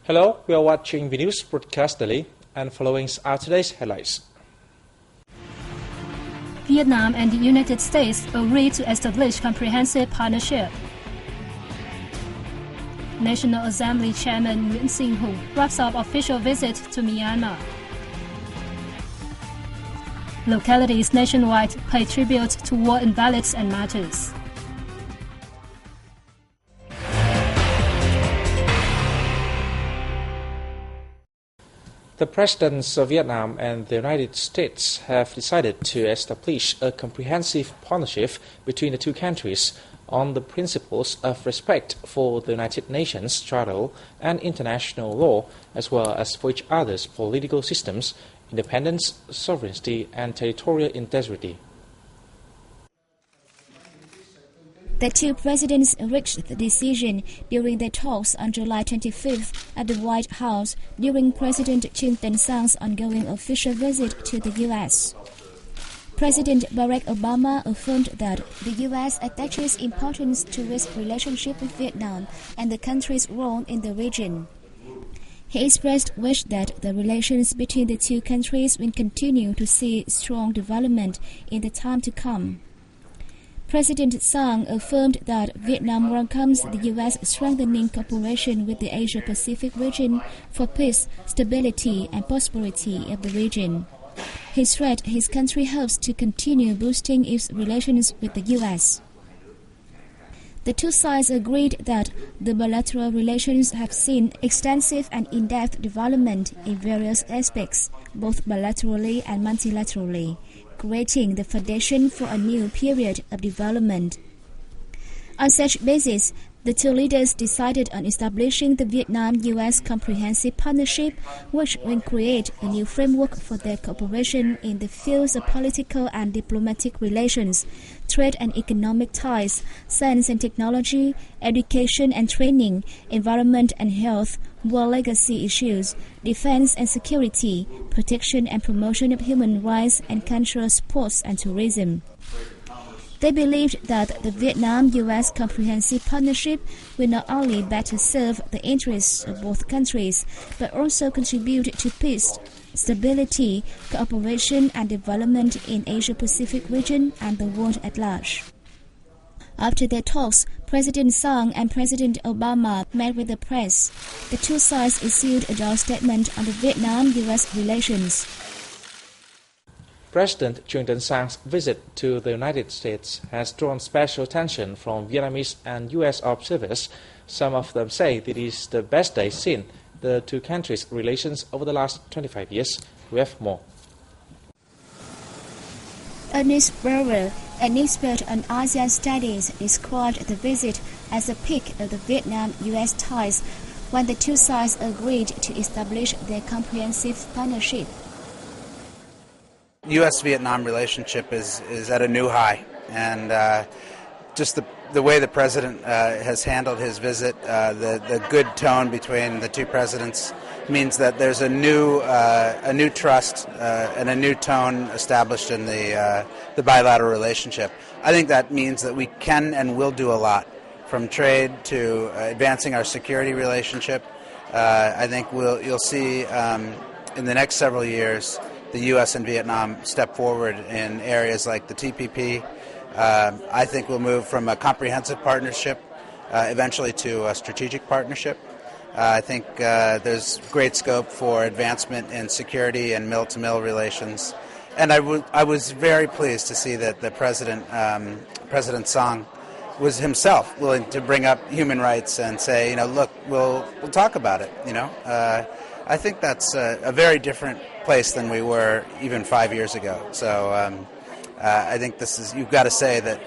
Hello, we are watching the news broadcast daily, and following are today's headlines. Vietnam and the United States agreed to establish comprehensive partnership. National Assembly Chairman Nguyễn Sinh Hùng wraps up official visit to Myanmar. Localities nationwide pay tribute to war invalids and martyrs. The presidents of Vietnam and the United States have decided to establish a comprehensive partnership between the two countries on the principles of respect for the United Nations Charter and international law, as well as for each other's political systems, independence, sovereignty, and territorial integrity. The two presidents reached the decision during their talks on July 25th at the White House during President Trương Tấn Sang's ongoing official visit to the U.S. President Barack Obama affirmed that the U.S. attaches importance to its relationship with Vietnam and the country's role in the region. He expressed wish that the relations between the two countries will continue to see strong development in the time to come. President Sang affirmed that Vietnam welcomes the U.S. strengthening cooperation with the Asia-Pacific region for peace, stability, and prosperity of the region. He said his country hopes to continue boosting its relations with the U.S. The two sides agreed that the bilateral relations have seen extensive and in-depth development in various aspects, both bilaterally and multilaterally, creating the foundation for a new period of development. On such basis, the two leaders decided on establishing the Vietnam-U.S. Comprehensive Partnership, which will create a new framework for their cooperation in the fields of political and diplomatic relations, trade and economic ties, science and technology, education and training, environment and health, war legacy issues, defense and security, protection and promotion of human rights, and cultural sports and tourism. They believed that the Vietnam-U.S. Comprehensive Partnership will not only better serve the interests of both countries, but also contribute to peace, stability, cooperation and development in Asia-Pacific region and the world at large. After their talks, President Sang and President Obama met with the press. The two sides issued a joint statement on the Vietnam-U.S. relations. President Trương Tấn Sang's visit to the United States has drawn special attention from Vietnamese and U.S. observers. Some of them say it is the best day seen the two countries' relations over the last 25 years. We have more. Ernest Brewer, an expert on ASEAN studies, described the visit as a peak of the Vietnam-U.S. ties when the two sides agreed to establish their comprehensive partnership. U.S.-Vietnam relationship is at a new high, and just the way the president has handled his visit, the good tone between the two presidents means that there's a new trust and a new tone established in the bilateral relationship. I think that means that we can and will do a lot, from trade to advancing our security relationship. I think you'll see in the next several years the U.S. and Vietnam step forward in areas like the TPP. I think we'll move from a comprehensive partnership eventually to a strategic partnership. I think there's great scope for advancement in security and mill-to-mill relations. And I was very pleased to see that the President Sang was himself willing to bring up human rights and say, look, we'll talk about it. I think that's a very different place than we were even 5 years ago. So I think you've got to say that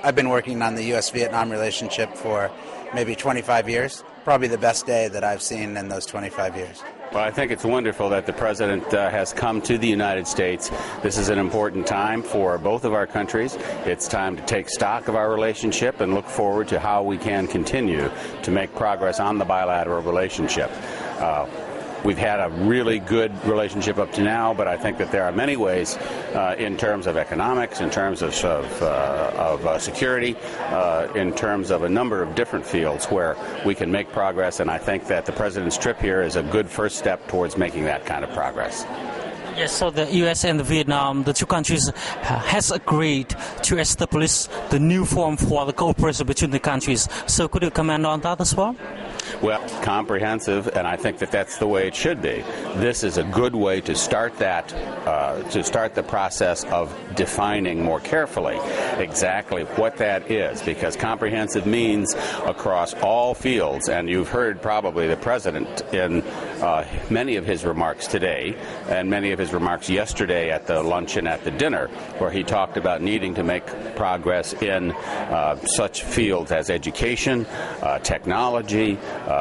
I've been working on the U.S.-Vietnam relationship for maybe 25 years. Probably the best day that I've seen in those 25 years. Well, I think it's wonderful that the President has come to the United States. This is an important time for both of our countries. It's time to take stock of our relationship and look forward to how we can continue to make progress on the bilateral relationship. We've had a really good relationship up to now, but I think that there are many ways in terms of economics, in terms of security, in terms of a number of different fields where we can make progress, and I think that the President's trip here is a good first step towards making that kind of progress. Yes, so the U.S. and Vietnam, the two countries, has agreed to establish the new form for the cooperation between the countries. So could you comment on that as well? Well, comprehensive, and I think that that's the way it should be. This is a good way to start that, to start the process of defining more carefully exactly what that is, because comprehensive means across all fields, and you've heard probably the President in many of his remarks today and many of his remarks yesterday at the luncheon at the dinner, where he talked about needing to make progress in such fields as education, technology,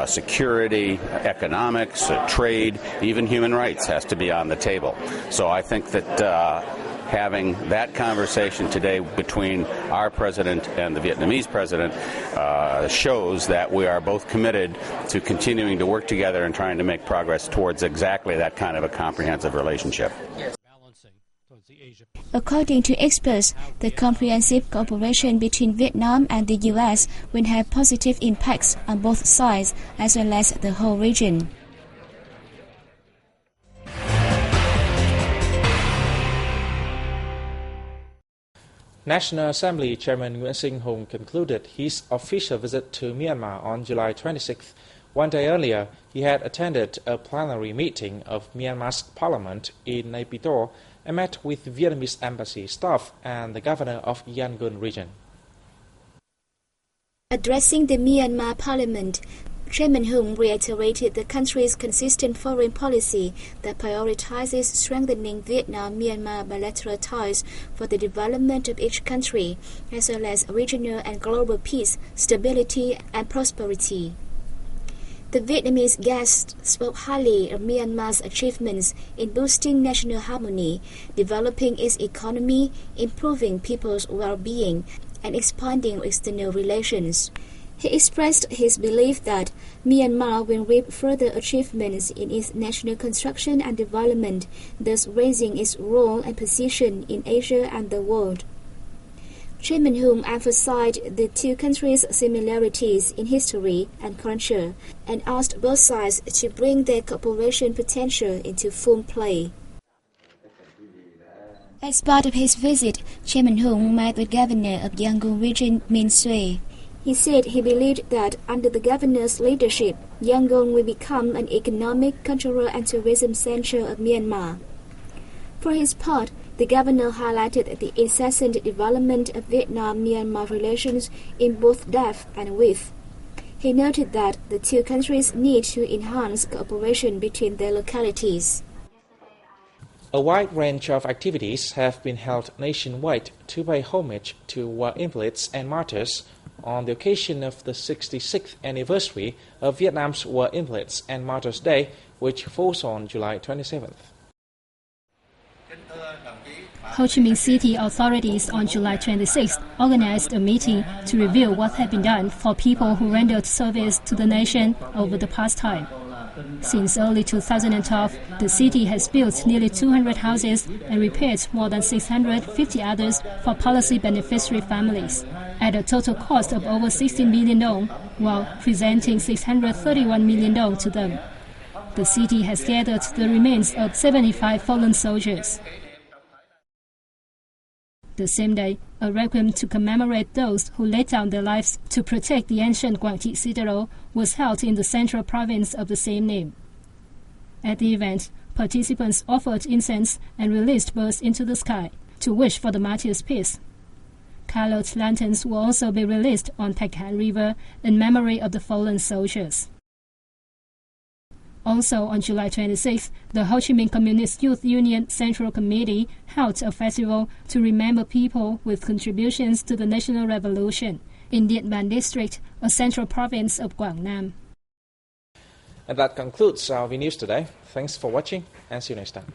security, economics, trade, even human rights has to be on the table. So I think that having that conversation today between our president and the Vietnamese president shows that we are both committed to continuing to work together and trying to make progress towards exactly that kind of a comprehensive relationship. According to experts, the comprehensive cooperation between Vietnam and the U.S. will have positive impacts on both sides as well as the whole region. National Assembly Chairman Nguyen Sinh Hùng concluded his official visit to Myanmar on July 26th. One day earlier, he had attended a plenary meeting of Myanmar's parliament in Nay Pyi Taw and met with Vietnamese embassy staff and the governor of Yangon region. Addressing the Myanmar parliament, Chairman Hùng reiterated the country's consistent foreign policy that prioritizes strengthening Vietnam-Myanmar bilateral ties for the development of each country, as well as regional and global peace, stability, and prosperity. The Vietnamese guest spoke highly of Myanmar's achievements in boosting national harmony, developing its economy, improving people's well-being, and expanding external relations. He expressed his belief that Myanmar will reap further achievements in its national construction and development, thus raising its role and position in Asia and the world. Chairman Hùng emphasized the two countries' similarities in history and culture and asked both sides to bring their cooperation potential into full play. As part of his visit, Chairman Hùng met with Governor of Yangon region Min Sui. He said he believed that under the governor's leadership, Yangon will become an economic, cultural and tourism center of Myanmar. For his part, the governor highlighted the incessant development of Vietnam-Myanmar relations in both depth and width. He noted that the two countries need to enhance cooperation between their localities. A wide range of activities have been held nationwide to pay homage to war invalids and martyrs on the occasion of the 66th anniversary of Vietnam's War Invalids and Martyrs Day, which falls on July 27th. Ho Chi Minh City authorities on July 26 organized a meeting to review what had been done for people who rendered service to the nation over the past time. Since early 2012, the city has built nearly 200 houses and repaired more than 650 others for policy beneficiary families, at a total cost of over 16 million dong, while presenting 631 million dong to them. The city has gathered the remains of 75 fallen soldiers. The same day, a requiem to commemorate those who laid down their lives to protect the ancient Quang Tri Citadel was held in the central province of the same name. At the event, participants offered incense and released birds into the sky to wish for the martyrs' peace. Colored lanterns will also be released on Thạch Hãn River in memory of the fallen soldiers. Also on July 26, the Ho Chi Minh Communist Youth Union Central Committee held a festival to remember people with contributions to the national revolution in Dien Ban District, a central province of Quảng Nam. And that concludes our VNews today. Thanks for watching and see you next time.